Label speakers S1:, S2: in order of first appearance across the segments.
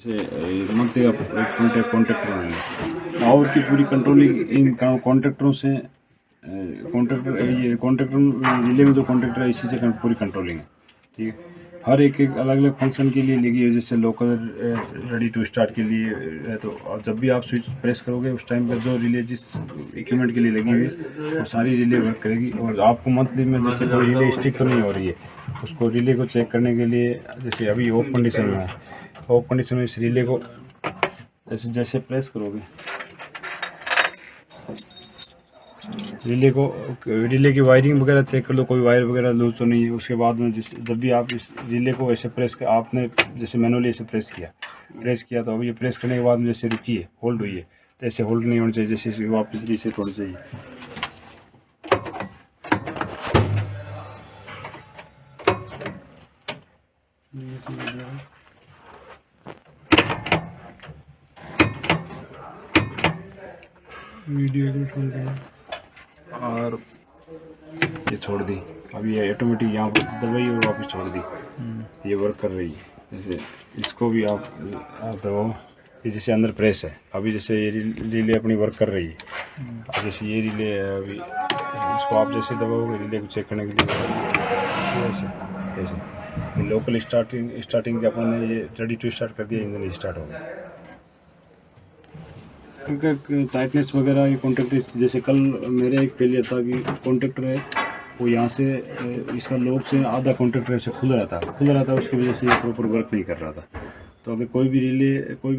S1: Monthly आप contractor होंगे power की पूरी कंट्रोलिंग इन कॉन्ट्रैक्टरों से कॉन्ट्रैक्टर ये कॉन्ट्रैक्टर रिले में जो कॉन्ट्रैक्टर है इसी से पूरी कंट्रोलिंग है। ठीक है, हर एक अलग अलग फंक्शन के लिए लगी है। जैसे लोकल रेडी टू स्टार्ट के लिए है, तो जब भी आप स्विच प्रेस करोगे उस टाइम पर जो रिले जिस इक्विपमेंट के लिए लगी हुई है वो सारी रिले वर्क करेगी। और आपको मंथली में जैसे कोई रिले स्टिक तो नहीं हो रही है, उसको रिले को चेक करने के लिए जैसे अभी ऑफ कंडीशन में है, ऑफ कंडीशन में इस रिले को जैसे जैसे प्रेस करोगे रिले की वायरिंग वगैरह चेक कर लो, कोई वायर वगैरह लूज तो नहीं है। उसके बाद में जब भी आप इस रिले को ऐसे प्रेस कर आपने जैसे मैनुअली ऐसे प्रेस किया तो अब ये प्रेस करने के बाद में जैसे रुकी है, होल्ड हुई है, तो ऐसे होल्ड नहीं होना चाहिए, जैसे वापस रीसेट होना चाहिए। वीडियो और ये छोड़ दी, अब ये ऑटोमेटिक यहाँ पर दबाई और वापस छोड़ दी, ये वर्क कर रही है। जैसे इसको भी आप दबाओ, ये जैसे अंदर प्रेस है, अभी जैसे ये रिले अपनी वर्क कर रही है। अब जैसे ये रिले है, अभी इसको आप जैसे दबाओगे रिले को चेक करने के लिए ऐसे लोकल स्टार्टिंग के अपन ने ये रेडी टू स्टार्ट कर दिया, इंजन स्टार्ट हो गया। टाइटनेस वगैरह ये कॉन्ट्रैक्टर जैसे कल मेरा एक फेलियर था कि कॉन्ट्रैक्टर है वो यहाँ से इसका लॉक से आधा कॉन्ट्रैक्टर से खुल रहा था, उसकी वजह से ये प्रॉपर वर्क नहीं कर रहा था। तो अगर कोई भी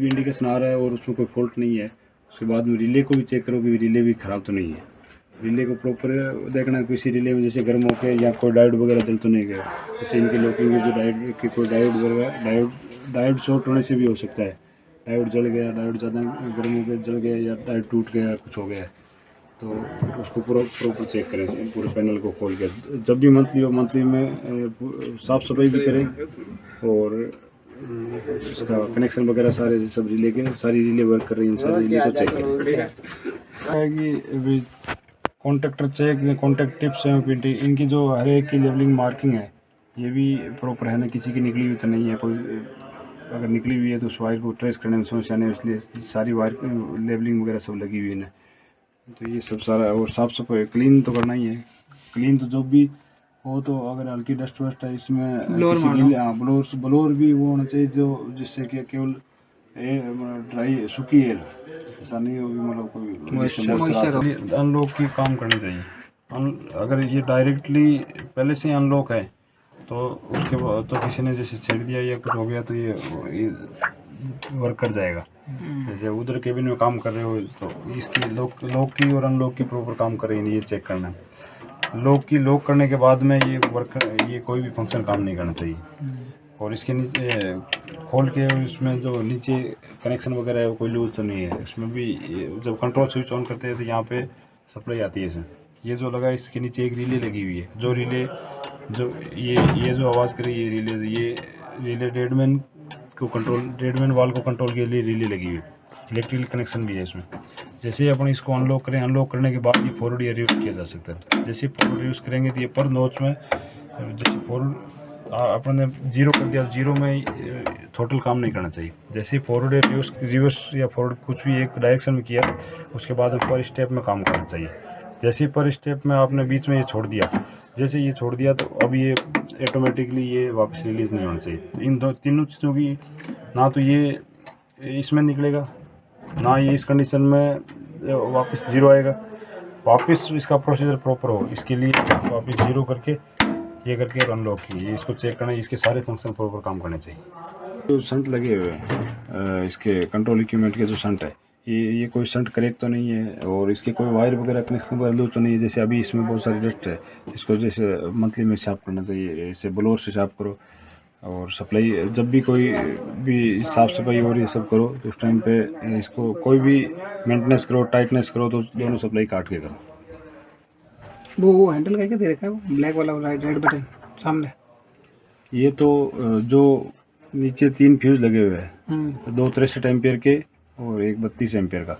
S1: इंडिकेशन आ रहा है और उसमें कोई फॉल्ट नहीं है, उसके बाद में रिले को भी चेक करो कि रिले भी ख़राब तो नहीं है। रिले को प्रॉपर देखना, किसी रिले में जैसे गर्म होकर या कोई डायोड वगैरह जल तो नहीं गया, जैसे इनके लॉकिंग में जो डायोड की कोई डायोड शॉर्ट होने से भी हो सकता है, डायोड जल गया, डायोड ज़्यादा गर्म हो गया जल गया, या डायोड टूट गया, कुछ हो गया, तो उसको प्रॉपर चेक करें पूरे पैनल को खोल के। जब भी मंथली में साफ़ सफाई भी करें और उसका कनेक्शन वगैरह सारी रिले वर्क कर रही हैं, सारी रिले को चेक करें कि कॉन्ट्रैक्टर चेक, कॉन्टैक्ट टिप्स हैं इनकी जो हर एक की लेवलिंग मार्किंग है ये भी प्रॉपर है ना, किसी की निकली हुई तो नहीं है, कोई अगर निकली हुई है तो उस वायर को ट्रेस करने में समस्या नहीं, इसलिए सारी वायर लेवलिंग वगैरह सब लगी हुई है ना। तो ये सब सारा और साफ़ सफाई क्लीन तो करना ही है। क्लीन तो जो भी हो, तो अगर हल्की डस्ट वस्ट है इसमें ब्लोर भी वो होना चाहिए जो जिससे कि केवल ड्राई सूखी एयर ऐसा नहीं होगी, मतलब कोई अनलॉक की काम करनी चाहिए। अगर ये डायरेक्टली पहले से अनलॉक है तो उसके बाद तो किसी ने जैसे छेड़ दिया या कुछ हो गया तो ये वर्क कर जाएगा। जैसे उधर केबिन में काम कर रहे हो तो इसकी लॉक की और अनलॉक की प्रॉपर काम कर रही है, ये चेक करना है। लॉक करने के बाद में ये कोई भी फंक्शन काम नहीं करना चाहिए। और इसके नीचे खोल के इसमें जो नीचे कनेक्शन वगैरह है कोई लूज तो नहीं है, इसमें भी जब कंट्रोल स्विच ऑन करते हैं तो यहाँ पे सप्लाई आती है इसमें। ये जो लगा इसके नीचे एक रिले लगी हुई है, जो रिले जो ये जो आवाज़ कर रही है ये रिले डेडमैन वाल को कंट्रोल के लिए रिले लगी हुई है। इलेक्ट्रिकल कनेक्शन भी है इसमें। जैसे ही अपन इसको अनलॉक करने के बाद ये फॉरवर्ड या रिवर्स किया जा सकता है। जैसे ही फॉरवर्ड यूज़ करेंगे तो ये पर नोच में जैसे फॉरवर्ड अपन ने जीरो कर दिया, जीरो में टोटल काम नहीं करना चाहिए। जैसे ही फॉरवर्ड या रिवर्स या फॉरवर्ड कुछ भी एक डायरेक्शन में किया उसके बाद पर स्टेप में काम करना चाहिए। जैसे ही पर स्टेप में आपने बीच में ये छोड़ दिया, जैसे ये छोड़ दिया तो अब ये ऑटोमेटिकली ये वापस रिलीज़ नहीं होना चाहिए। तो इन तीनों चीज़ों की ना तो ये इसमें निकलेगा, ना ये इस कंडीशन में वापस जीरो आएगा। वापस इसका प्रोसीजर प्रॉपर हो इसके लिए वापस जीरो करके ये करके अनलॉक की इसको चेक करना, इसके सारे फंक्शन प्रॉपर काम करने चाहिए। जो संट लगे हुए हैं इसके कंट्रोल इक्विपमेंट के जो संट है ये कोई संट करेक्ट तो नहीं है, और इसके कोई वायर वगैरह कनेक्शन वगैरह लूज तो नहीं है। जैसे अभी इसमें बहुत सारी डस्ट है, इसको जैसे मंथली में साफ करना चाहिए, इसे ब्लोअर से साफ करो। और सप्लाई जब भी कोई भी साफ़ सफाई हो रही है सब करो, तो उस टाइम पे इसको कोई भी मेंटेनेंस करो, टाइटनेस करो तो दोनों सप्लाई काट के करो।
S2: वो हैंडल करके दे रखा है वो ब्लैक वाला रेड बटन सामने,
S1: ये तो जो नीचे 3 फ्यूज़ लगे हुए हैं, 2 63 एम्पियर के और एक 32 एम्पियर का,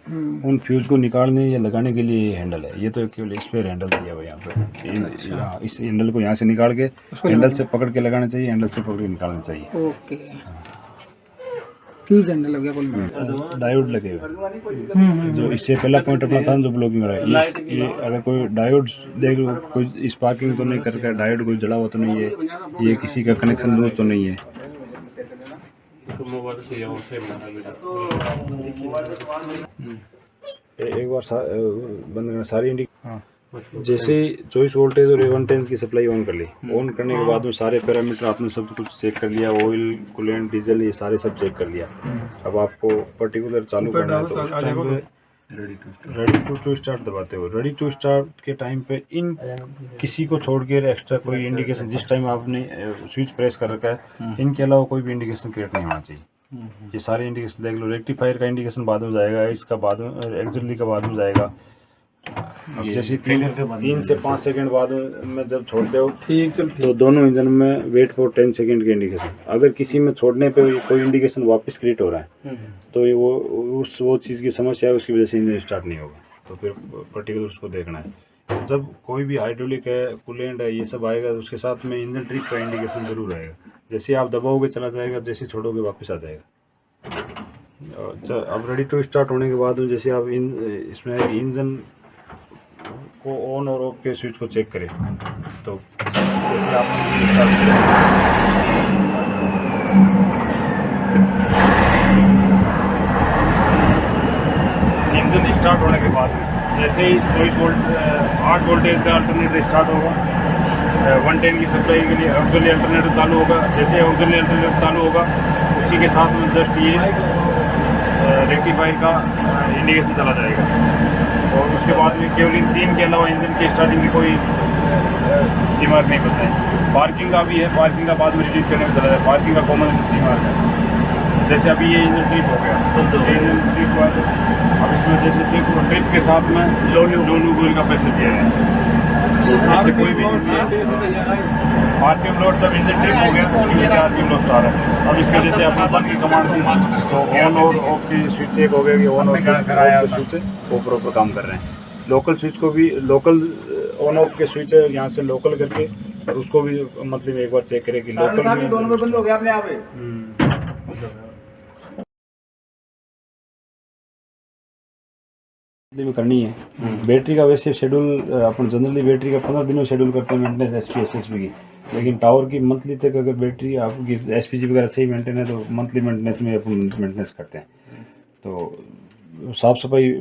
S1: उन फ्यूज़ को निकालने या लगाने के लिए ये हैंडल है। ये तो केवल स्पेयर हैंडल दिया हुआ है यहाँ पे। इस हैंडल को यहाँ से निकाल के हैंडल से पकड़ के लगाना चाहिए, हैंडल से पकड़ के निकालना चाहिए।
S2: ओके। फ्यूज हैंडल हो गया कुल।
S1: डायोड लगे हुए जो इससे पहला पॉइंट अपना था जो ब्लॉकिंग हो रहा है ये अगर कोई डायोड देख लो कोई स्पार्किंग तो नहीं करके डायोड कोई जला हुआ तो नहीं है ये किसी का कनेक्शन लूज तो नहीं है। एक बार बंद करना सारी हाँ जैसे 24 वोल्टेज और 110 की सप्लाई ऑन कर ली ऑन करने के बाद में सारे पैरामीटर आपने सब कुछ चेक कर लिया ऑयल कूलेंट डीजल ये सारे सब चेक कर लिया। अब आपको पर्टिकुलर चालू करना है तो उस टाइम पे रेडी टू स्टार्ट दबाते हो। रेडी टू स्टार्ट के टाइम पे इन किसी को छोड़ के एक्स्ट्रा कोई इंडिकेशन जिस टाइम आपने स्विच प्रेस कर रखा है इनके अलावा कोई भी इंडिकेशन क्रिएट नहीं होना चाहिए। ये सारे इंडिकेशन देख लो रेक्टिफायर का इंडिकेशन बाद में जाएगा इसका बाद में एक्चुअली का बाद में जाएगा। अब जैसे 3 से 5 सेकंड बाद में जब छोड़ते हो ठीक तो दोनों इंजन में वेट फॉर 10 सेकंड के इंडिकेशन अगर किसी में छोड़ने पे कोई इंडिकेशन वापस क्रिएट हो रहा है तो ये वो चीज़ की समस्या है उसकी वजह से इंजन स्टार्ट नहीं होगा तो फिर पर्टिकुलर उसको देखना है। जब कोई भी हाइड्रोलिक है कूलेंट है ये सब आएगा तो उसके साथ में इंजन ट्रिप का इंडिकेशन जरूर आएगा। जैसे आप दबाओगे चला जाएगा जैसे छोड़ोगे वापस आ जाएगा। अब रेडी टू स्टार्ट होने के बाद में जैसे आप इसमें इंजन को ऑन और ऑफ के स्विच को चेक करें तो जैसे आप इंजन स्टार्ट होने के बाद जैसे ही 24 वोल्ट 8 वोल्टेज का अल्टरनेटर स्टार्ट होगा 110 की सप्लाई के लिए ऑक्सिलरी अल्टरनेटर चालू होगा। जैसे ऑक्सिलरी अल्टरनेटर चालू होगा उसी के साथ में जस्ट ये रेक्टिफायर का इंडिकेशन चला जाएगा और उसके बाद में केवल इन 3 के अलावा इंजन की स्टार्टिंग की कोई दिमाग नहीं बनता है। पार्किंग का भी है पार्किंग का बाद में रिलीज करने में चला जाए पार्किंग का कॉमन दिमाग है। जैसे अभी ये इंजन ट्रिप हो गया तो इंजन ट्रिप हुआ तो अब इसमें जैसे ट्रिप के साथ में लोनू गोल का पैसे दिया है ऐसे कोई भी आरपीएम लोड जब इंजन ट्रिप हो गया तो उसकी वजह से आरपीएम लोड आ रहा है। अब इसके जैसे अपना बन की कमांड थी तो ऑन और ऑफ की स्विच चेक हो गया कि ऑन और स्विच है वो प्रॉपर काम कर रहे हैं। लोकल स्विच को भी लोकल ऑन ऑफ के स्विच है यहाँ से लोकल करके और उसको भी मतलब एक बार चेक करें कि लोकल दोनों में बंद हो गया अपने आप में करनी है। बैटरी का वैसे शेड्यूल अपन जनरली बैटरी का 15 दिनों शेड्यूल करते हैं मेंटेनेंस एसपी एसएसपी की लेकिन टावर की मंथली तक अगर बैटरी आपकी एसपीजी वगैरह सही मेंटेन है तो मंथली मेंटेनेंस में अपन मेंटेनेंस करते हैं। तो साफ़ सफाई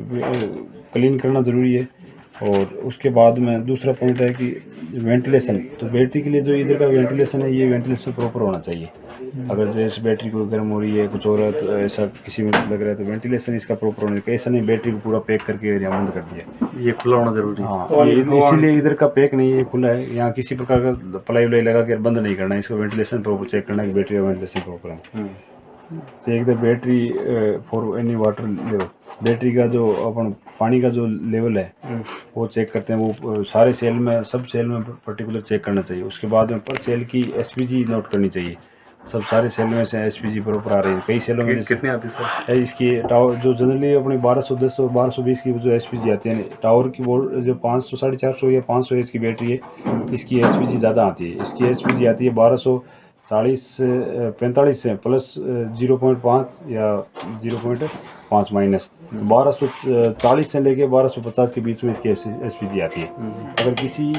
S1: क्लीन करना ज़रूरी है और उसके बाद में दूसरा पॉइंट है कि वेंटिलेशन। तो बैटरी के लिए जो इधर का वेंटिलेशन है ये वेंटिलेशन प्रॉपर होना चाहिए। अगर जैसे बैटरी को गर्म हो रही है कुछ हो रहा है तो ऐसा किसी में लग रहा है तो वेंटिलेशन इसका प्रॉपर होना चाहिए। ऐसा नहीं बैटरी को पूरा पैक करके एरिया बंद कर दिया ये खुला होना जरूरी है। हाँ इसीलिए इधर का पैक नहीं है ये खुला है। यहाँ किसी प्रकार का प्लाई व्लाई लगा के बंद नहीं करना है इसको वेंटिलेशन प्रॉपर चेक करना है कि बैटरी का वेंटिलेशन प्रॉपर है। Check the battery for any water level battery का जो अपन पानी का जो लेवल है वो चेक करते हैं वो सारे सेल में सब सेल में पर्टिकुलर चेक करना चाहिए। उसके बाद में पर सेल की एसपीजी नोट करनी चाहिए। सब सारे सेल में से एसपीजी प्रॉपर आ रही है। कई सेलों में कितने आती है इसकी टावर जो जनरली अपनी 1210 1220 की जो एसपीजी आती है टावर की वो जो 500 450 या 500 एच की बैटरी है इसकी एसपीजी ज़्यादा आती है। इसकी एसपीजी आती है 1245 से प्लस 0.5 या 0.5 माइनस 1240 से लेके 1250 के बीच में इसकी एसपीजी आती है। अगर किसी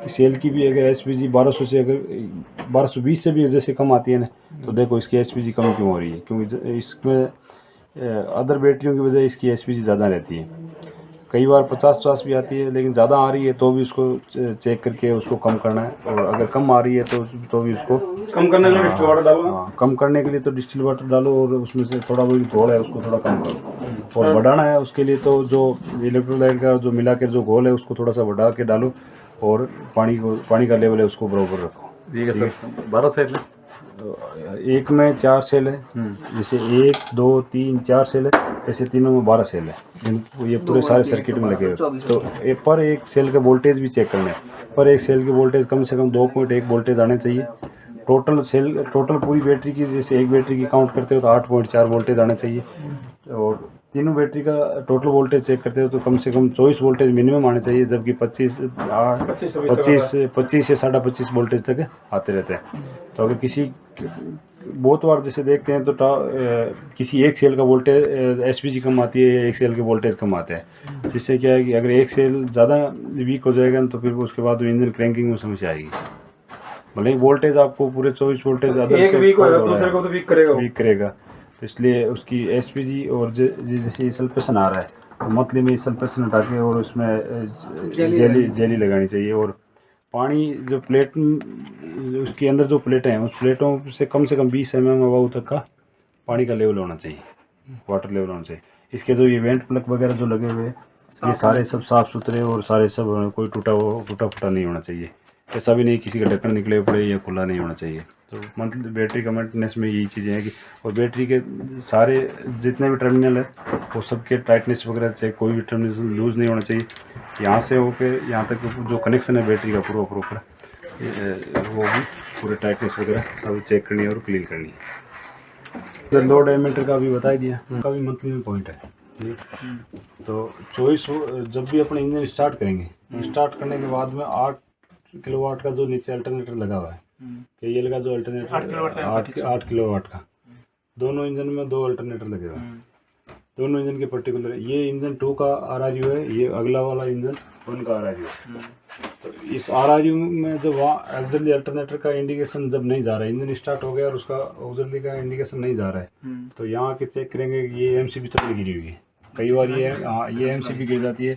S1: सेल की भी अगर एसपीजी 1200 से अगर 1220 से भी जैसे कम आती है ना तो देखो इसकी एसपीजी कम क्यों हो रही है क्योंकि इसमें अदर बैटरियों की वजह इसकी एसपीजी ज़्यादा रहती है। कई बार 50-50 भी आती है लेकिन ज़्यादा आ रही है तो भी उसको चेक करके उसको कम करना है और अगर कम आ रही है तो भी उसको कम करने के लिए डिस्टिल वाटर डालो। हाँ कम करने के लिए तो डिस्टिल वाटर डालो और उसमें से थोड़ा बहुत घोल है उसको थोड़ा कम करो और बढ़ाना है उसके लिए तो जो इलेक्ट्रोलाइट का जो मिला के जो घोल है उसको थोड़ा सा बढ़ा के डालो और पानी का लेवल है उसको बराबर रखो। ठीक है सर 12 सेल है एक में 4 सेल है जैसे 1 2 3 4 सेल है ऐसे तीनों में 12 सेल है ये पूरे सारे सर्किट में लगे हुए। तो पर एक सेल के वोल्टेज भी चेक करना है। पर एक सेल के वोल्टेज कम से कम 2.1 वोल्टेज आने चाहिए। टोटल पूरी बैटरी की जैसे एक बैटरी की काउंट करते हो तो 8.4 वोल्टेज आने चाहिए और तीनों बैटरी का टोटल वोल्टेज चेक करते हो तो कम से कम 24 वोल्टेज मिनिमम आने चाहिए जबकि 25 से 25.5 वोल्टेज तक आते रहते हैं। तो अगर किसी बहुत बार जैसे देखते हैं तो किसी एक सेल का वोल्टेज एसपीजी कम आती है या एक सेल के वोल्टेज कम आते हैं, जिससे क्या है कि अगर एक सेल ज़्यादा वीक हो जाएगा तो फिर उसके बाद इंजन क्रैंकिंग में समस्या आएगी। भले ही वोल्टेज आपको पूरे 24 वोल्टेज
S3: एक वीक होगा दूसरे को तो वीक करेगा
S1: वीक करेगा, तो इसलिए उसकी एसपीजी और जैसे सल्फेशन आ रहा है तो मंथली में सल्फेशन हटा के और उसमें जेली लगानी चाहिए। और पानी जो प्लेट उसके अंदर जो प्लेटें हैं उस प्लेटों से कम 20 mm अबाउ तक का पानी का लेवल होना चाहिए, वाटर लेवल होना चाहिए। इसके जो ये वेंट प्लग वगैरह जो लगे हुए ये सारे सब साफ़ सुथरे और सारे सब कोई टूटा फूटा नहीं होना चाहिए। ऐसा भी नहीं किसी का ढक्कन निकले पड़े या खुला नहीं होना चाहिए। तो मंथली बैटरी का मेंटेनेंस में यही चीज़ें हैं कि और बैटरी के सारे जितने भी टर्मिनल है वो सबके टाइटनेस वगैरह चेक, कोई भी टर्मिनल लूज़ नहीं होना चाहिए। यहाँ से होकर यहाँ तक जो कनेक्शन है बैटरी का पूरा प्रॉपर वो भी पूरे टाइटनेस वगैरह सब चेक करनी है और क्लीन करनी है। लोड एमीटर का भी बता दिया, उसका भी मंथली में पॉइंट है। तो 24 जब भी अपने इंजन स्टार्ट करेंगे, स्टार्ट करने के बाद में 8 किलोवाट का जो नीचे अल्टरनेटर लगा हुआ है, केएल का जो अल्टरनेटर 8 किलोवाट का, दोनों इंजन में 2 अल्टरनेटर लगे हुए हैं। दोनों इंजन के पर्टिकुलर, ये इंजन 2 का RRU है, ये अगला वाला इंजन 1 का RRU है। तो इस RRU में जो वहाँ ऑक्सिलरी अल्टरनेटर का इंडिकेशन जब नहीं जा रहा है, इंजन स्टार्ट हो गया और उसका ऑक्सिलरी का इंडिकेशन नहीं जा रहा है, तो यहाँ के चेक करेंगे कि ये एमसीबी तो नहीं गिरी हुई है। कई बार ये एमसीबी गिर जाती है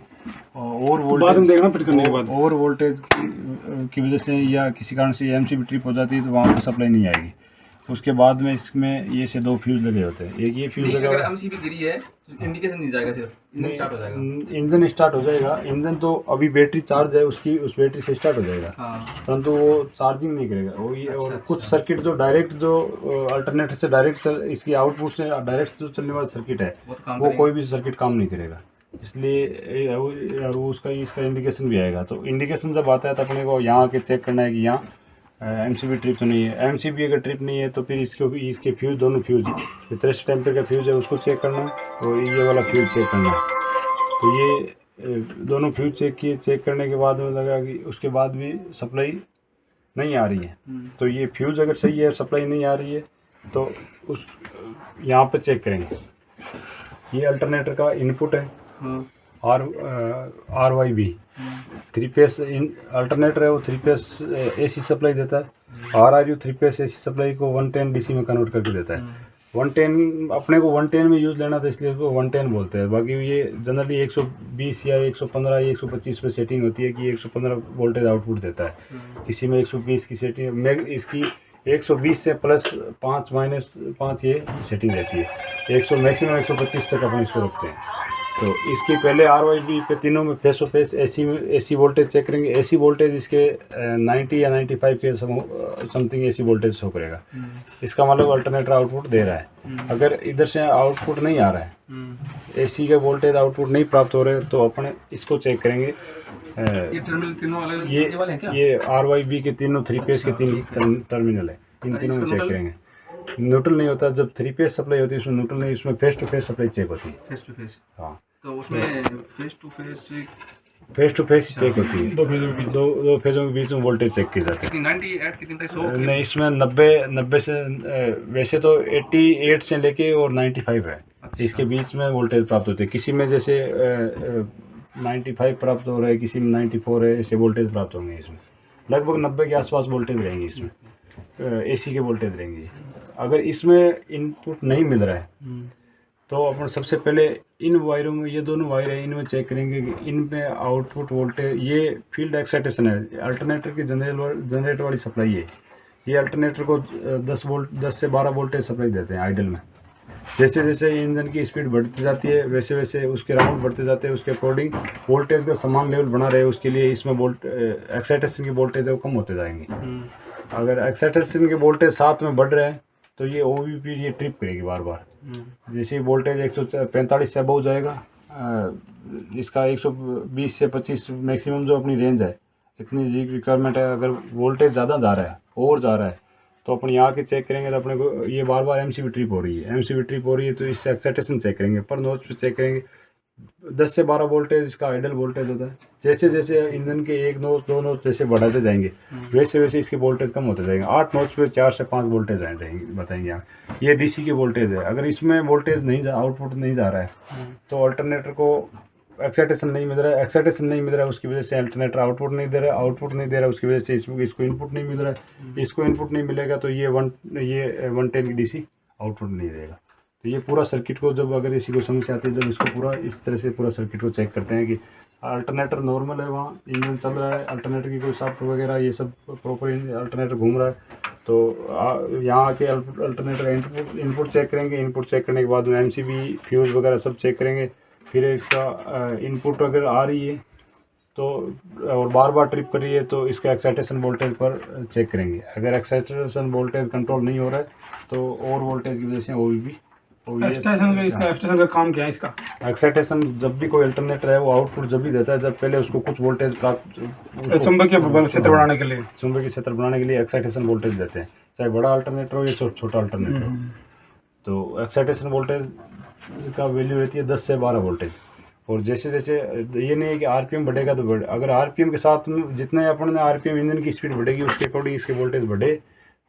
S1: और वोल्टेज देखना फिर करने के बाद और वोल्टेज की वजह से या किसी कारण से एमसीबी ट्रिप हो जाती है तो वहाँ पर सप्लाई नहीं आएगी। उसके बाद में इसमें ये से 2 फ्यूज लगे होते हैं, एक ये फ्यूज लगा,
S3: अगर एमसीबी गिरी है इंडिकेशन नहीं जाएगा, सिर्फ इंजन स्टार्ट हो जाएगा।
S1: इंजन स्टार्ट हो जाएगा, इंजन तो अभी बैटरी चार्ज है उसकी, उस बैटरी से स्टार्ट हो जाएगा, परंतु वो चार्जिंग नहीं करेगा वो ये। और कुछ सर्किट जो डायरेक्ट जो अल्टरनेटर से डायरेक्ट इसकी आउटपुट से डायरेक्ट जो चलने वाला सर्किट है वो कोई भी सर्किट काम नहीं करेगा। इसलिए और उसका इसका इंडिकेशन भी आएगा। तो इंडिकेशन जब आता है तो अपने को यहाँ के चेक करना है कि यहाँ एमसीबी ट्रिप तो नहीं है। एमसीबी अगर ट्रिप नहीं है तो फिर इसके फ्यूज, दोनों फ्यूज, जो थ्रस्ट टेम्पर का फ्यूज है उसको चेक करना है और ये वाला फ्यूज चेक करना है। तो ये दोनों फ्यूज चेक करने के बाद में लगा कि उसके बाद भी सप्लाई नहीं आ रही है, तो ये फ्यूज अगर सही है, सप्लाई नहीं आ रही है, तो उस यहाँ पे चेक करेंगे। ये अल्टरनेटर का इनपुट है, RYB 3 फेस अल्टरनेटर है, वो 3 फेस AC सप्लाई देता है। RRU 3 फेस AC सप्लाई को 110 DC में कन्वर्ट करके देता है। 110 अपने को 110 में यूज़ लेना था इसलिए उसको 110 बोलते हैं। बाकी ये जनरली 120 या 115 या 125 पे सेटिंग होती है कि 115 वोल्टेज आउटपुट देता है, किसी में 120 की सेटिंग में, इसकी 120 से +5 -5 ये सेटिंग रहती है। 100 मैक्सिमम 125 तक अपन इसको रखते हैं। तो इसके पहले RYB पे तीनों में phase to phase AC voltage check करेंगे। AC वोल्टेज इसके 90 या 95 के समथिंग AC वोल्टेज शो करेगा। इसका मतलब अल्टरनेटर आउटपुट दे रहा है। अगर इधर से आउटपुट नहीं आ रहा है, AC के वोल्टेज आउटपुट नहीं प्राप्त हो रहे, तो अपने इसको चेक करेंगे।
S3: ये टर्मिनल तीनों अलग
S1: ये वाले हैं क्या? ये RYB के तीनों 3 फेस के 3 टर्मिनल है, इन तीनों में चेक करेंगे। न्यूट्रल नहीं होता, जब 3 फेस सप्लाई होती है उसमें न्यूट्रल नहीं, उसमें phase to phase supply check होती है।
S3: फेस टू फेस,
S1: हाँ,
S3: तो उसमें फेस टू फेस
S1: चेक होती है। दो फेजों के बीच में वोल्टेज चेक की जाती है।
S3: 98 कितनी तक 100
S1: नहीं, इसमें 90 से वैसे तो 88 से लेके और 95 है। इसके बीच में वोल्टेज प्राप्त होते हैं। किसी में जैसे 95 प्राप्त हो रहा है, किसी में 94 है, ऐसे वोल्टेज प्राप्त होंगे। इसमें लगभग 90 के आसपास वोल्टेज रहेंगे, इसमें AC के वोल्टेज रहेंगे। अगर इसमें इनपुट नहीं मिल रहा है तो अपन सबसे पहले इन वायरों में, ये दोनों वायर है, इनमें चेक करेंगे कि इनमें आउटपुट वोल्टेज, ये फील्ड एक्साइटेशन है, अल्टरनेटर की जनरेटर वाली सप्लाई है। ये अल्टरनेटर को 10 से 12 वोल्टेज सप्लाई देते हैं आइडल में। जैसे जैसे इंजन की स्पीड बढ़ती जाती है वैसे वैसे उसके राउंड बढ़ते जाते हैं, उसके अकॉर्डिंग वोल्टेज का समान लेवल बना रहे, उसके लिए इसमें एक्साइटेशन की वोल्टेज है वो कम होते जाएंगे। अगर एक्साइटेशन के वोल्टेज साथ में बढ़ रहे हैं तो ये OVP ये ट्रिप करेगी बार बार। जैसे वोल्टेज 145 से अबव जाएगा, इसका 120 से 25 मैक्सिमम जो अपनी रेंज है, इतनी रिक्वायरमेंट है। अगर वोल्टेज ज़्यादा जा रहा है और जा रहा है तो अपन यहाँ के चेक करेंगे तो अपने को ये बार बार MCB ट्रिप हो रही है। MCB ट्रिप हो रही है तो इससे एक्साइटेशन चेक करेंगे, पर नोच पे चेक करेंगे 10 से 12 वोल्टेज इसका आइडल वोल्टेज होता है। जैसे जैसे इंजन के 1 नोच 2 नोच जैसे बढ़ाते जाएंगे वैसे वैसे इसकी वोल्टेज कम होते जाएंगे। 8 नोच पे 4 से 5 वोल्टेज आ जाएंगे बताएंगे आप। ये डीसी की वोल्टेज है। अगर इसमें वोल्टेज नहीं आउटपुट नहीं जा रहा है तो अल्टरनेटर को एक्साइटेशन नहीं मिल रहा है। एक्साइटेशन नहीं मिल रहा है उसकी वजह से अल्टरनेटर आउटपुट नहीं दे रहा है। आउटपुट नहीं दे रहा है उसकी वजह से इसको इनपुट नहीं मिल रहा है। इसको इनपुट नहीं मिलेगा तो ये 110 की डीसी आउटपुट नहीं देगा। तो ये पूरा सर्किट को जब अगर इसी को समस्या आती है जब इसको पूरा इस तरह से पूरा सर्किट को चेक करते हैं कि अल्टरनेटर नॉर्मल है, वहाँ इंजन चल रहा है, अल्टरनेटर की कोई सॉफ्ट वगैरह ये सब प्रॉपर अल्टरनेटर घूम रहा है, तो यहाँ आके अल्टरनेटर इनपुट चेक करेंगे। इनपुट चेक करने के बाद में एमसीबी फ्यूज वगैरह सब चेक करेंगे। फिर इसका इनपुट अगर आ रही है तो और बार बार ट्रिप कर रही है तो इसका एक्साइटेशन वोल्टेज पर चेक करेंगे। अगर एक्साइटेशन वोल्टेज कंट्रोल नहीं हो रहा है तो और वोल्टेज की वजह से
S2: एक्सटेंशन का काम क्या है इसका?
S1: एक्साइटेशन जब भी कोई अल्टरनेटर है वो आउटपुट जब भी देता है जब पहले उसको कुछ वोल्टेज प्राप्त
S2: चुंबकीय क्षेत्र बढ़ाने के लिए,
S1: चुंबकीय क्षेत्र बनाने के लिए एक्साइटेशन वोल्टेज देते हैं, चाहे बड़ा अल्टरनेटर हो या छोटा अल्टरनेटर हो। तो एक्साइटेशन वोल्टेज का वैल्यू रहती है 10 से 12 वोल्टेज। और जैसे जैसे ये नहीं है कि आरपीएम बढ़ेगा तो बढ़े, अगर आरपीएम के साथ जितने अपन ने आरपीएम इंजन की स्पीड बढ़ेगी उसके अकॉर्डिंग इसके वोल्टेज बढ़े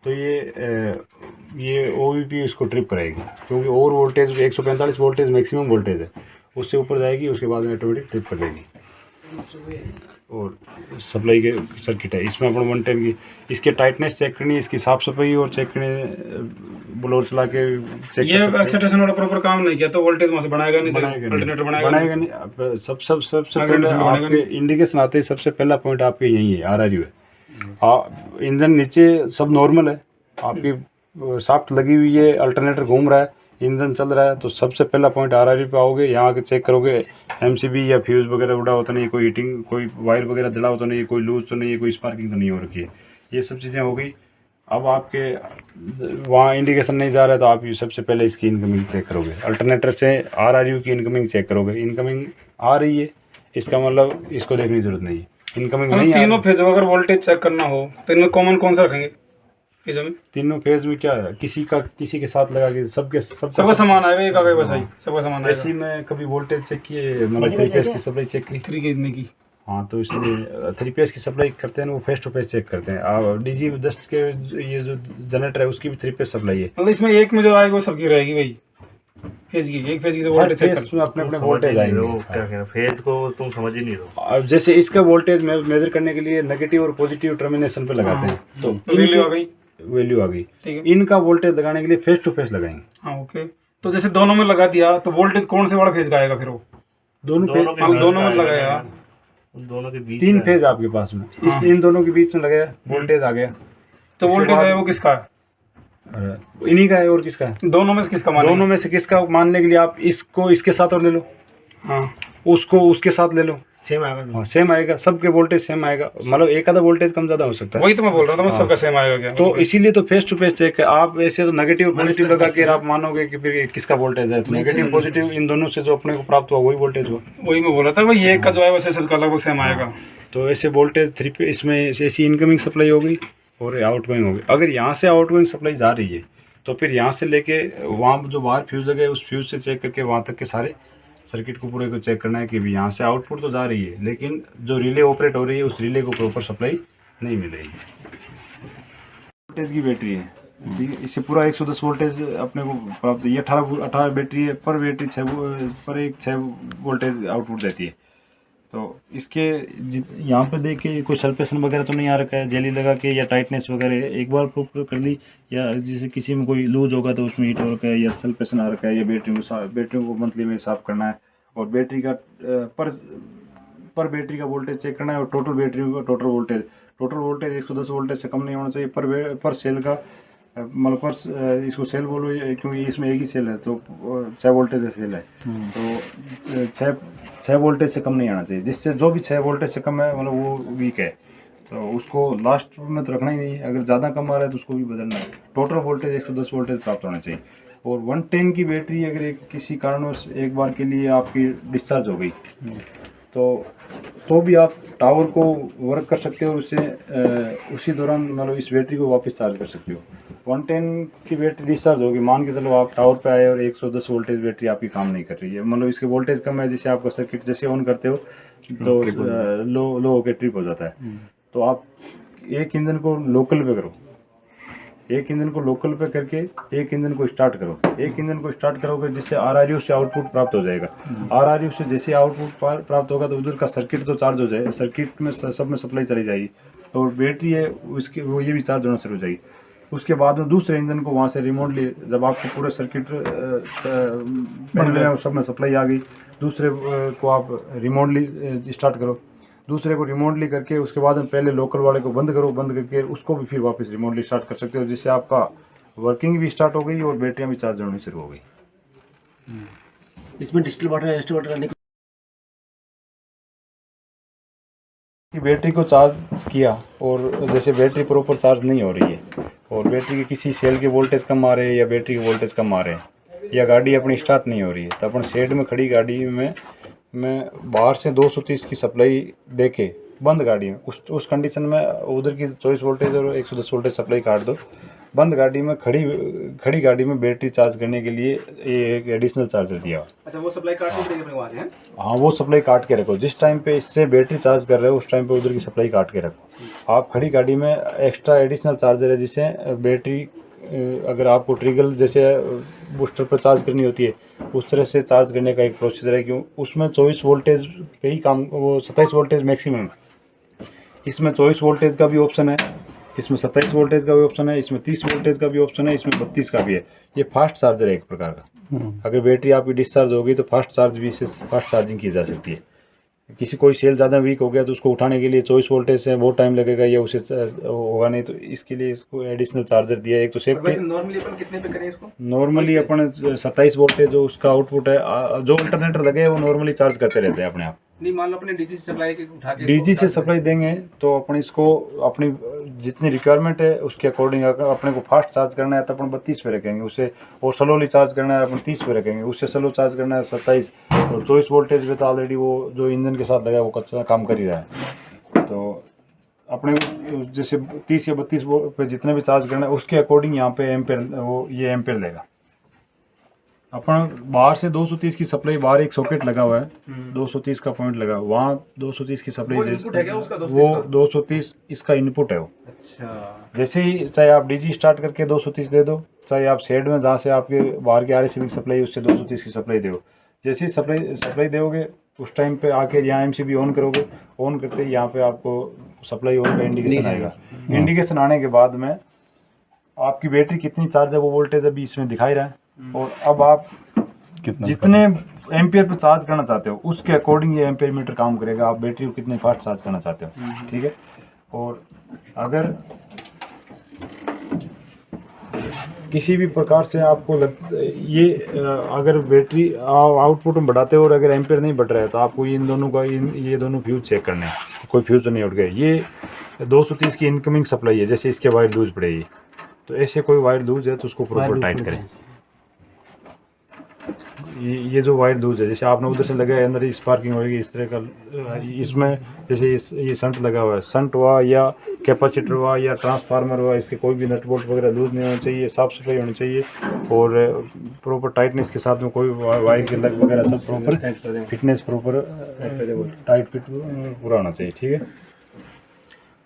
S1: तो ये ओवीपी इसको ट्रिप करेगी, क्योंकि और वोल्टेज 145 वोल्टेज मैक्सिमम वोल्टेज है, उससे ऊपर जाएगी उसके बाद में ऑटोमेटिक ट्रिप कर देगी। और सप्लाई के सर्किट है इसमें अपन 110 की इसके टाइटनेस चेक करनी है, इसकी साफ सफाई और चेक करनी, ब्लोअर चला के चेक।
S2: ये एक्साइटेशन वाला प्रॉपर काम नहीं किया तो वोल्टेज वहां से बनाएगा नहीं, अल्टरनेटर बनाएगा
S1: नहीं। सबसे पहले आपके इंडिकेशन आते ही सबसे पहला पॉइंट आपके यही है, आरआरयू है। इंजन नीचे सब नॉर्मल है, आपकी शाफ्ट लगी हुई है, अल्टरनेटर घूम रहा है, इंजन चल रहा है, तो सबसे पहला पॉइंट आरआरयू पे आओगे। यहाँ के चेक करोगे एमसीबी या फ्यूज वगैरह उड़ा होता नहीं है, कोई हीटिंग कोई वायर वगैरह जला होता नहीं है, कोई लूज तो नहीं है, कोई स्पार्किंग तो नहीं हो रखी है, ये सब चीज़ें हो गई। अब आपके वहाँ इंडिकेशन नहीं जा रहा है तो आप सबसे पहले इसकी इनकमिंग चेक करोगे, अल्टरनेटर से आरआरयू की इनकमिंग चेक करोगे। इनकमिंग आ रही है इसका मतलब इसको देखने की जरूरत नहीं है। इनकमिंग नहीं,
S2: तीनों फेज अगर वोल्टेज चेक करना हो तो इनमें कॉमन कौन सा रखेंगे?
S1: तीनों फेज में क्या है, किसी के साथ लगा के सबका
S2: समान आएगा, एक आगे बस आई सबका समान आएगा।
S1: ऐसी में कभी वोल्टेज चेक किए, मतलब 3 फेज की सप्लाई चेक की
S2: 3 कितने की?
S1: हाँ, तो इसलिए 3 फेज की सप्लाई करते हैं वो फेस टू फेस चेक करते हैं। आप डीजी 10 के ये जो जनरेटर है उसकी भी 3 फेज सप्लाई है,
S2: मतलब इसमें एक में जो आएगा वो सबकी रहेगी भाई फेज की, एक फेज की वोल्टेज चेक करते हैं,
S1: अपने अपने वोल्टेज आएंगे।
S4: क्या कह रहे फेज को तुम समझ ही नहीं रहो।
S1: अब जैसे इसका वोल्टेज मेजर करने के लिए नेगेटिव और पॉजिटिव टर्मिनेशन पे लगाते हैं, तो वैल्यू आ गई। इनका वोल्टेज लगाने के लिए फेस टू फेस लगाएंगे।
S2: हाँ ओके, तो जैसे दोनों में लगा दिया तो वोल्टेज कौन से वाला फेज का आएगा फिर? वो दोनों में लगाया,
S4: दोनों के बीच
S1: 3 फेज आपके पास में, इन दोनों के बीच में लगाया, वोल्टेज आ गया,
S2: तो वोल्टेज है वो किसका है?
S1: इन्हीं का है, और किसका है?
S2: दोनों में से किसका मानेंगे?
S1: दोनों में से किसका मानने के लिए आप इसको इसके साथ और ले लो,
S2: हाँ
S1: उसको उसके साथ ले लो,
S4: सेम आएगा।
S1: हाँ सेम आएगा, सबके वोल्टेज सेम आएगा, मतलब एक आधा वोल्टेज कम ज्यादा हो सकता है।
S2: वही तो मैं बोल रहा था, मैं सबका सेम आएगा क्या?
S1: तो इसीलिए तो फेस टू फेस चेक है। आप ऐसे तो नेगेटिव पॉजिटिव लगा के आप मानोगे कि फिर किसका वोल्टेज है, तो नेगेटिव पॉजिटिव इन दोनों से जो अपने को प्राप्त हुआ वही वोल्टेज हुआ।
S2: वही मैं बोल रहा था भाई, एक का जो है वैसे सबका लगभग सेम आएगा।
S1: तो ऐसे वोल्टेज 3 पे इसमें ऐसी इनकमिंग सप्लाई हो गई और आउटगोइंग हो गई। अगर यहाँ से आउटगोइंग सप्लाई जा रही है तो फिर यहाँ से लेके वहाँ जो बाहर फ्यूज लगे उस फ्यूज से चेक करके वहाँ तक के सारे सर्किट को पूरे को चेक करना है कि भी यहाँ से आउटपुट तो जा रही है, लेकिन जो रिले ऑपरेट हो रही है उस रिले को प्रॉपर सप्लाई नहीं मिल रही है। वोल्टेज की बैटरी है, इससे पूरा 110 वोल्टेज अपने को प्राप्त है। ये 18 बैटरी है, पर बैटरी 6 वोल्टेज आउटपुट देती है। तो इसके यहाँ पे देखिए कोई सल्फेशन वगैरह तो नहीं आ रखा है, जेली लगा के या टाइटनेस वगैरह एक बार प्रॉपर कर ली, या जैसे किसी में कोई लूज होगा तो उसमें हीट हो रखा है या सल्फेशन आ रखा है, या बैटरी को मंथली में साफ करना है, और बैटरी का पर बैटरी का वोल्टेज चेक करना है, और टोटल बैटरी का टोटल वोल्टेज 110 वोल्टेज से कम नहीं होना चाहिए। पर सेल का मतलब पर इसको सेल बोलो क्योंकि इसमें एक ही सेल है, तो 6 वोल्टेज का सेल है, तो 6 वोल्टेज से कम नहीं आना चाहिए। जिससे जो भी 6 वोल्टेज से कम है मतलब वो वीक है, तो उसको लास्ट में तो रखना ही नहीं है। अगर ज़्यादा कम आ रहा है तो उसको भी बदलना है। टोटल वोल्टेज 110 वोल्टेज प्राप्त होना चाहिए। और 110 की बैटरी अगर किसी कारणवश एक बार के लिए आपकी डिस्चार्ज हो गई तो तो भी आप टावर को वर्क कर सकते हो और उससे उसी दौरान मतलब इस बैटरी को वापस चार्ज कर सकते हो। 110 की बैटरी डिस्चार्ज होगी, मान के चलो आप टावर पे आए और 110 वोल्टेज बैटरी आपकी काम नहीं कर रही है, मतलब इसके वोल्टेज कम है, जिससे आपका सर्किट जैसे ऑन करते हो तो लो होकर ट्रिप हो जाता है। तो आप एक इंजन को लोकल पे करो, एक इंजन को लोकल पे करके एक इंजन को स्टार्ट करो, एक इंजन को स्टार्ट करोगे जिससे आरआरयू से आउटपुट प्राप्त हो जाएगा। आरआरयू से जैसे आउटपुट प्राप्त होगा तो उधर का सर्किट तो चार्ज हो जाएगा, सर्किट में सब में सप्लाई चली जाएगी, तो बैटरी है उसके वो ये भी चार्ज होना शुरू हो जाएगी। उसके बाद में दूसरे इंजन को वहाँ से रिमोटली, जब आपको पूरे सर्किट पैनल में सब में सप्लाई आ गई, दूसरे को आप रिमोटली स्टार्ट करो, दूसरे को रिमोटली करके उसके बाद में पहले लोकल वाले को बंद करो, बंद करके उसको भी फिर वापस रिमोटली स्टार्ट कर सकते हो, जिससे आपका वर्किंग भी स्टार्ट हो गई और बैटरियाँ भी चार्ज होनी शुरू हो गई।
S5: इसमें डिजिटल वाटर डालने
S1: की बैटरी को चार्ज किया और जैसे बैटरी प्रॉपर चार्ज नहीं हो रही है और बैटरी के किसी सेल के वोल्टेज कम आ रहे हैं या बैटरी के वोल्टेज कम आ रहे हैं या गाड़ी अपनी स्टार्ट नहीं हो रही है, तो अपन शेड में खड़ी गाड़ी में बाहर से 230 की सप्लाई देके बंद गाड़ी में उस कंडीशन में उधर की 24 वोल्टेज और 110 वोल्टेज सप्लाई काट दो, बंद गाड़ी में खड़ी गाड़ी में बैटरी चार्ज करने के लिए एक एडिशनल चार्जर दिया।
S3: अच्छा, वो सप्लाई काट के देंगे वहाँ से हैं?
S1: हाँ, वो सप्लाई काट के रखो, जिस टाइम पे इससे बैटरी चार्ज कर रहे हो उस टाइम पे उधर की सप्लाई काट के रखो। आप खड़ी गाड़ी में एक्स्ट्रा एडिशनल चार्जर है, जिससे बैटरी अगर आपको ट्रिगल जैसे बूस्टर पर चार्ज करनी होती है उस तरह से चार्ज करने का एक प्रोसीजर है, क्यों उसमें 24 वोल्टेज पे ही काम, वो 27 वोल्टेज मैक्सिमम, इसमें 24 वोल्टेज का भी ऑप्शन है, इसमें 27 वोल्टेज का भी ऑप्शन है, इसमें 30 वोल्टेज का भी ऑप्शन है, इसमें 32 का भी है। ये फास्ट चार्जर है एक प्रकार का। अगर बैटरी आपकी डिस्चार्ज होगी तो फास्ट चार्ज भी, इससे फास्ट चार्जिंग की जा सकती है। किसी कोई सेल ज़्यादा वीक हो गया तो उसको उठाने के लिए 24 वोल्टेज से बहुत टाइम लगेगा या उसे होगा नहीं, तो इसके लिए इसको एडिशनल चार्जर दिया है। एक तो सेफ्टी,
S3: नॉर्मली अपन कितने पे करें इसको?
S1: नॉर्मली अपन 27 वोल्टेज जो उसका आउटपुट है, जो अल्टरनेटर लगे हैं वो नॉर्मली चार्ज करते रहते हैं अपने आप।
S3: नहीं, मान लो अपने डीजी से सप्लाई उठा के
S1: डीजी से सप्लाई देंगे तो अपन इसको अपनी जितनी रिक्वायरमेंट है उसके अकॉर्डिंग, अगर अपने को फास्ट चार्ज करना है तो अपन 32 पे रखेंगे उसे, और स्लोली चार्ज करना है अपन 30 पे रखेंगे, उससे स्लो चार्ज करना है 27, और 24 वोल्टेज पे तो ऑलरेडी वो जो इंजन के साथ लगा है वो कच्चा काम कर ही रहा है। तो अपने जैसे 30 या 32 पे जितने भी चार्ज करना है उसके अकॉर्डिंग यहाँ पे एम्पेयर, वो ये एम्पेयर लेगा। अपन बाहर से 230 की सप्लाई, बाहर एक सॉकेट लगा हुआ है, 230 का पॉइंट लगा, वहाँ 230 की सप्लाई, वो 230 इसका इनपुट है वो।
S3: अच्छा,
S1: जैसे ही चाहे आप डीजी स्टार्ट करके 230 दे दो, चाहे आप शेड में जहाँ से आपके बाहर की RSC की सप्लाई उससे 230 की सप्लाई दो, जैसे ही सप्लाई दोगे उस टाइम पे आके यहाँ MCB ऑन करोगे, ऑन करते ही यहाँ पे आपको सप्लाई ऑन का इंडिकेशन आएगा। इंडिकेशन आने के बाद में आपकी बैटरी कितनी चार्ज है वो वोल्टेज अभी इसमें दिखाई रहा है, और अब आप जितने एम्पियर पे चार्ज करना चाहते हो उसके अकॉर्डिंग ये एम्पियर मीटर काम करेगा, आप बैटरी को कितने फास्ट चार्ज करना चाहते हो, ठीक है। और अगर किसी भी प्रकार से आपको अगर बैटरी आउटपुट में बढ़ाते हो और अगर एम्पियर नहीं बढ़ रहा है तो आपको इन दोनों का ये दोनों फ्यूज चेक करने हैं, कोई फ्यूज तो नहीं उठ गए। ये 230 की इनकमिंग सप्लाई है, जैसे इसके वायर लूज पड़ेगी तो ऐसे कोई वायर लूज है तो उसको प्रॉपर टाइट करें। ये जो वायर लूज है, जैसे आपने उधर से लगाया अंदर ही स्पार्किंग होगी इस तरह का, इसमें जैसे ये संट लगा हुआ है, संट हुआ या कैपेसिटर हुआ या ट्रांसफार्मर हुआ, इसके कोई भी नट बोल्ट वगैरह लूज नहीं होना चाहिए, साफ सफाई होनी चाहिए और प्रॉपर टाइटनेस के साथ में कोई वायर के लग वगैरह सब proper fitness, proper tight fit पूरा होना चाहिए, ठीक है।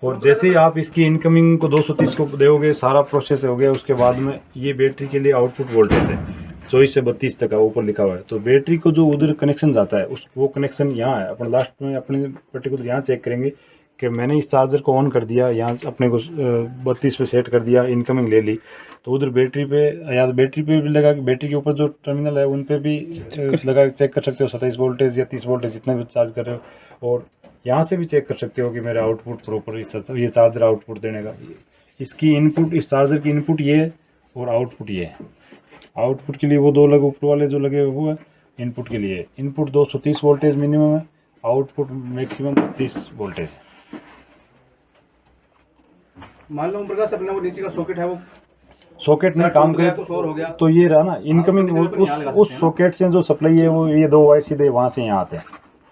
S1: और जैसे ही आप इसकी इनकमिंग को 230 को दोगे, सारा प्रोसेस हो गया, उसके बाद में ये बैटरी के लिए आउटपुट वोल्टेज है 24 से 32 तक का ऊपर लिखा हुआ है। तो बैटरी को जो उधर कनेक्शन जाता है वो कनेक्शन यहाँ है। अपन लास्ट में अपने पर्टिकुलर यहाँ चेक करेंगे कि मैंने इस चार्जर को ऑन कर दिया, यहाँ अपने को 32 पे सेट कर दिया, इनकमिंग ले ली, तो उधर बैटरी पे या बैटरी पे भी लगा, बैटरी के ऊपर जो टर्मिनल है उन पे भी लगा चेक कर सकते हो 27 वोल्टेज या 30 वोल्टेज जितना भी चार्ज कर रहे हो, और यहाँ से भी चेक कर सकते हो कि मेरा आउटपुट प्रॉपर ये चार्जर आउटपुट देने का, इसकी इनपुट, इस चार्जर की इनपुट ये है और आउटपुट ये है। आउटपुट के लिए वो दो लगे ऊपर वाले जो लगे हुए वो है, इनपुट के लिए इनपुट 230 वोल्टेज मिनिमम है, आउटपुट मैक्सिमम 30 वोल्टेज।
S3: मान लो प्रकाश अपना वो नीचे का सॉकेट है, वो
S1: सॉकेट में काम करे तो ये रहा ना इनकमिंग, उस सॉकेट से जो सप्लाई है वो ये दो वायर सीधे वहाँ से यहाँ आते हैं,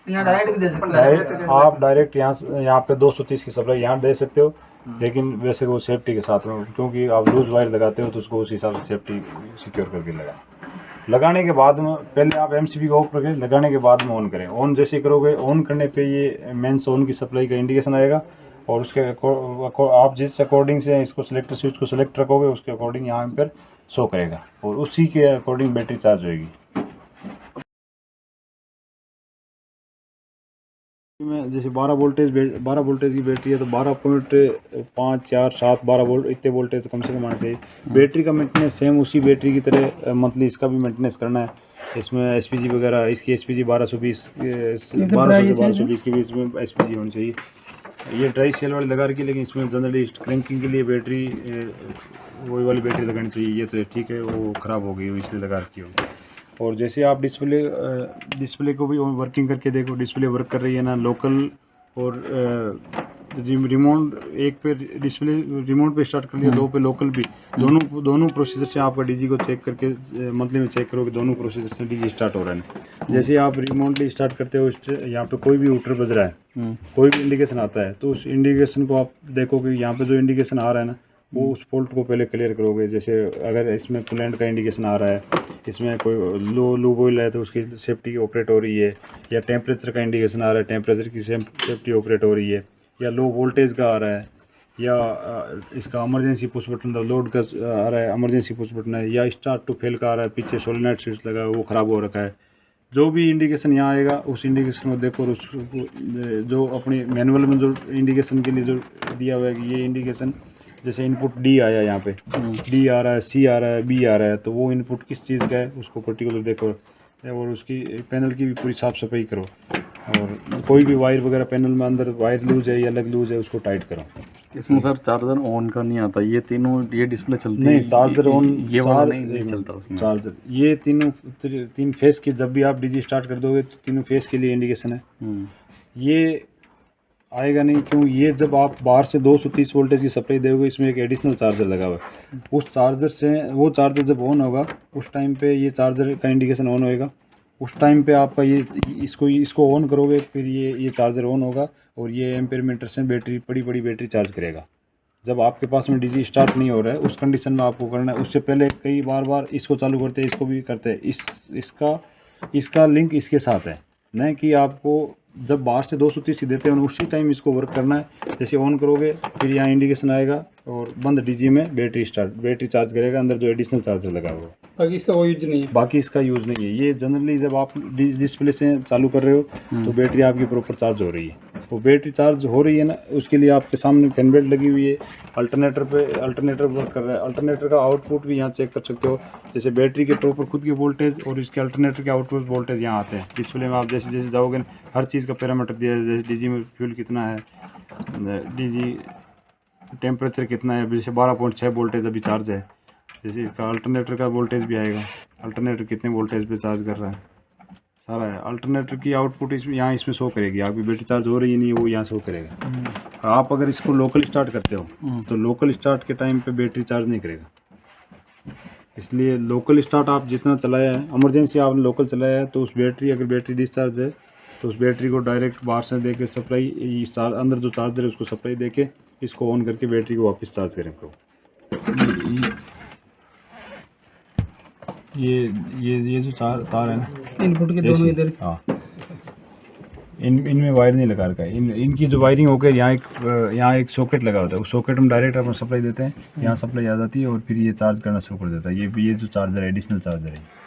S5: यहाँ डायरेक्ट भी दे सकते हो।
S1: डायरेक्ट आप डायरेक्ट यहाँ पे 230 की सप्लाई यहाँ दे सकते हो, लेकिन वैसे वो सेफ्टी के साथ में, क्योंकि आप लूज वायर लगाते हो तो उसको उस हिसाब से सेफ्टी सिक्योर करके लगाने के बाद में पहले आप एमसीबी को ऑफ करके लगाने के बाद में ऑन करें। ऑन जैसे करोगे, ऑन करने पे ये मेंस ऑन की सप्लाई का इंडिकेशन आएगा, और उसके आप जिस अकॉर्डिंग से इसको सिलेक्टर स्विच को सिलेक्ट रखोगे उसके अकॉर्डिंग यहाँ पर शो करेगा, और उसी के अकॉर्डिंग बैटरी चार्ज होगी। में जैसे 12 वोल्टेज की बैटरी है तो 12.5 4 7 12 वोल्ट इतने वोल्टेज तो कम से कम आना चाहिए। बैटरी का मेंटेनेंस सेम उसी बैटरी की तरह मंथली इसका भी मेंटेनेंस करना है। इसमें एसपीजी वगैरह, इसकी एसपीजी 1220 से 1220 के बीच में एसपीजी होनी चाहिए। ये ड्राई सेल वाली लगा रखी है, लेकिन इसमें जनरली क्रैंकिंग के लिए बैटरी वही वाली बैटरी लगानी चाहिए। ये तो ठीक है, वो ख़राब हो गई इसलिए लगा रखी होगी। और जैसे आप डिस्प्ले को भी वर्किंग करके देखो, डिस्प्ले वर्क कर रही है ना, लोकल और रिमोट, एक पे डिस्प्ले रिमोट पे स्टार्ट कर दिया, 2 पे लोकल भी, दोनों प्रोसीजर से आपका डीजी को चेक करके मंथली में चेक करोगे दोनों प्रोसीजर से डीजी स्टार्ट हो रहा है। जैसे आप रिमोटली स्टार्ट करते हो, यहाँ पे कोई भी हूटर बज रहा है, कोई भी इंडिकेशन आता है, तो उस इंडिकेशन को आप देखोगे, यहाँ पे जो इंडिकेशन आ रहा है ना, वो उस फॉल्ट को पहले क्लियर करोगे। जैसे अगर इसमें कूलेंट का इंडिकेशन आ रहा है, इसमें कोई लो लूब ऑयल है तो उसकी सेफ्टी ऑपरेट हो रही है, या टेम्परेचर का इंडिकेशन आ रहा है, टेम्परेचर की सेफ्टी ऑपरेट हो रही है, या लो वोल्टेज का आ रहा है, या इसका इमरजेंसी पुश बटन लोड का आ रहा है, इमरजेंसी पुश बटन है, या स्टार्ट टू फेल का आ रहा है, पीछे सोलेनोइड स्विच लगा है वो ख़राब हो रखा है। जो भी इंडिकेशन यहाँ आएगा उस इंडिकेशन को देखो, और उसको जो अपनी मैनुअल में जो इंडिकेशन के लिए जो दिया हुआ है, ये इंडिकेशन जैसे इनपुट डी आया, यहाँ पे डी आ रहा है, सी आ रहा है, बी आ रहा है, तो वो इनपुट किस चीज़ का है उसको पर्टिकुलर देखो, और उसकी पैनल की भी पूरी साफ़ सफाई करो। और कोई भी वायर वगैरह पैनल में अंदर वायर लूज है या अलग लूज है उसको टाइट करो।
S6: इसमें सर चार्जर ऑन का नहीं आता, ये तीनों ये डिस्प्ले चलती
S1: नहीं, चार्जर ऑन
S6: ये वाला नहीं चलता उसमें।
S1: चार्जर ये तीन फेस की, जब भी आप डीजी स्टार्ट कर दोगे तो तीनों फेस के लिए इंडिकेशन है, ये आएगा नहीं। क्यों? ये जब आप बाहर से 230 वोल्टेज की सप्लाई दोगे, इसमें एक एडिशनल चार्जर लगा हुआ है, उस चार्जर से वो चार्जर जब ऑन होगा उस टाइम पे ये चार्जर का इंडिकेशन ऑन होएगा, उस टाइम पे आपका ये इसको ऑन करोगे, फिर ये चार्जर ऑन होगा और ये एम्पेयर मीटर से बड़ी बैटरी चार्ज करेगा। जब आपके पास में डीजी स्टार्ट नहीं हो रहा है उस कंडीशन में आपको करना है। उससे पहले कई बार इसको चालू करते हैं, इसको भी करते हैं, इसका लिंक इसके साथ है, नहीं कि आपको जब बाहर से 230 देते हैं उसी टाइम इसको वर्क करना है। जैसे ऑन करोगे फिर यहाँ इंडिकेशन आएगा और बंद डीजी में बैटरी चार्ज करेगा, अंदर जो एडिशनल चार्जर लगा हुआ,
S2: बाकी इसका कोई यूज नहीं है।
S1: बाकी इसका यूज़ नहीं है। ये जनरली जब आप डिस्प्ले से चालू कर रहे हो तो बैटरी आपकी प्रॉपर चार्ज हो रही है। वो बैटरी चार्ज हो रही है ना, उसके लिए आपके सामने फैन बेल्ट लगी हुई है, अल्टरनेटर वर्क कर रहा है। अल्टरनेटर का आउटपुट भी यहाँ चेक कर सकते हो, जैसे बैटरी के प्रॉपर खुद की वोल्टेज और इसके अल्टरनेटर के आउटपुट वोल्टेज यहाँ आते हैं। डिस्प्ले में आप जैसे जैसे जाओगे ना, हर चीज़ का पैरामीटर दिया है, जैसे डीजी में फ्यूल कितना है, डीजी टेम्परेचर कितना है, जैसे 12.6 वोल्टेज अभी चार्ज है, जैसे इसका अल्टरनेटर का वोल्टेज भी आएगा, अल्टरनेटर कितने वोल्टेज पे चार्ज कर रहा है, सारा है। अल्टरनेटर की आउटपुट इसमें शो करेगी, आपकी बैटरी चार्ज हो रही है नहीं, वो यहाँ शो करेगा। आप अगर इसको लोकल स्टार्ट करते हो तो लोकल स्टार्ट के टाइम पे बैटरी चार्ज नहीं करेगा, इसलिए लोकल स्टार्ट आप जितना चलाया है, इमरजेंसी आपने लोकल चलाया है, तो उस अगर बैटरी डिस्चार्ज है तो उस बैटरी को डायरेक्ट बाहर से दे के सप्लाई, अंदर जो चार्जर है उसको सप्लाई दे के इसको ऑन करके बैटरी को वापस चार्ज करें। ये जो तार है ना,
S2: इनपुट के दोनों इधर,
S1: हाँ, इनमें वायर नहीं लगा रखा है। इनकी जो वायरिंग होकर यहाँ एक सॉकेट लगा होता है, उस सॉकेट में डायरेक्ट अपन सप्लाई देते हैं, यहाँ सप्लाई आ जाती है और फिर ये चार्ज करना शुरू कर देता है। ये जो चार्जर है एडिशनल चार्जर है।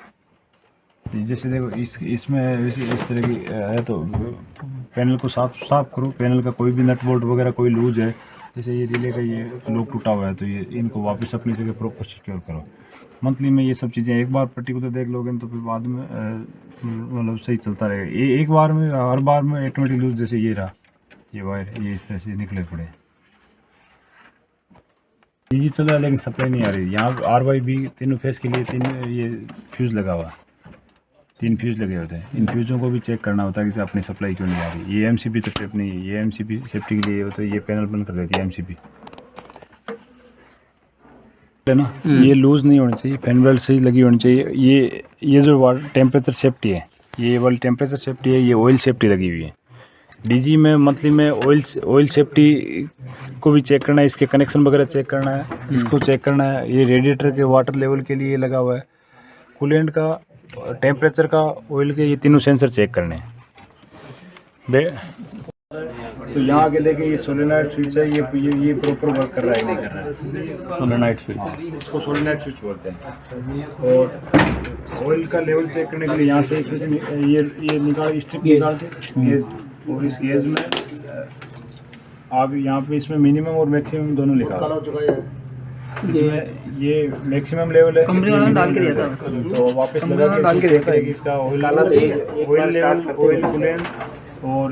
S1: जैसे देखो इसमें इस तरह की है, तो पैनल को साफ करो। पैनल का कोई भी नट बोल्ट वगैरह कोई लूज है, जैसे ये रिले का ये लॉक टूटा हुआ है, तो ये इनको वापस अपनी जगह प्रॉपर सिक्योर करो। मंथली में ये सब चीज़ें एक बार पर्टिकुलर देख लोगे तो फिर बाद में मतलब सही चलता रहेगा। एक बार में, हर बार में ऑटोमेटिक लूज, जैसे ये रहा, ये वायर ये इस तरह से निकले पड़े, डीजी चल रहा है लेकिन सप्लाई नहीं आ रही। यहाँ RYB तीनों फेस के लिए 3 ये फ्यूज़ लगा हुआ, 3 फ्यूज़ लगे होते हैं। इन फ्यूज़ों को भी चेक करना होता है कि अपनी सप्लाई क्यों नहीं आ रही। ये MCB तो टेप नहीं है, ये MCB सेफ्टी के लिए होता है, ये पैनल बंद कर देती है MCB है ना। ये लूज़ नहीं होनी चाहिए, फैन बेल्ट सही लगी होनी चाहिए। ये जो टेम्परेचर सेफ्टी है, ये वाली टेम्परेचर सेफ्टी है, ये ऑयल सेफ्टी लगी हुई है। डीजी में मंथली में ऑयल सेफ्टी को भी चेक करना है, इसके कनेक्शन वगैरह चेक करना है, इसको चेक करना है। ये रेडिएटर के वाटर लेवल के लिए लगा हुआ है, कूलेंट का, टेम्परेचर का, ऑयल के, ये तीनों सेंसर चेक करने हैं। तो यहाँ आगे देखिए ये सोलेनॉइड स्विच है, ये प्रॉपर वर्क कर रहा है नहीं कर रहा है।
S6: सोलेनॉइड स्विच,
S1: इसको सोलेनॉइड स्विच बोलते हैं। और ऑयल का लेवल चेक करने के लिए यहाँ से इसमें से ये निकाल, स्ट्रिप निकाल के गेज, और इस गेज में आप यहाँ पे इसमें मिनिमम और मैक्सिमम दोनों लिखा हुआ है। इसमें ये मैक्सिमम लेवल है,
S5: कंपनी वाला डाल के दिया था,
S1: तो वापस लगा के डाल के देता है कि इसका ऑयल लेवल, ऑयल कूलेंट और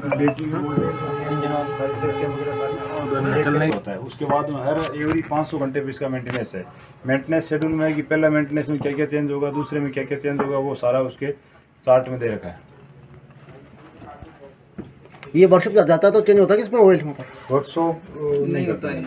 S1: बैटरी वगैरह होता है। उसके बाद में हर एवरी 500 घंटे पे इसका मेंटेनेंस है। मेंटेनेंस शेड्यूल में है कि पहला मेंटेनेंस में क्या क्या चेंज होगा, दूसरे में क्या क्या चेंज होगा, वो सारा उसके चार्ट में दे रखा है।
S5: ये वर्कशॉप जाता है तो चेंज होता है कि इसमें ऑयल होता है?
S1: वर्कशॉप
S2: नहीं होता है।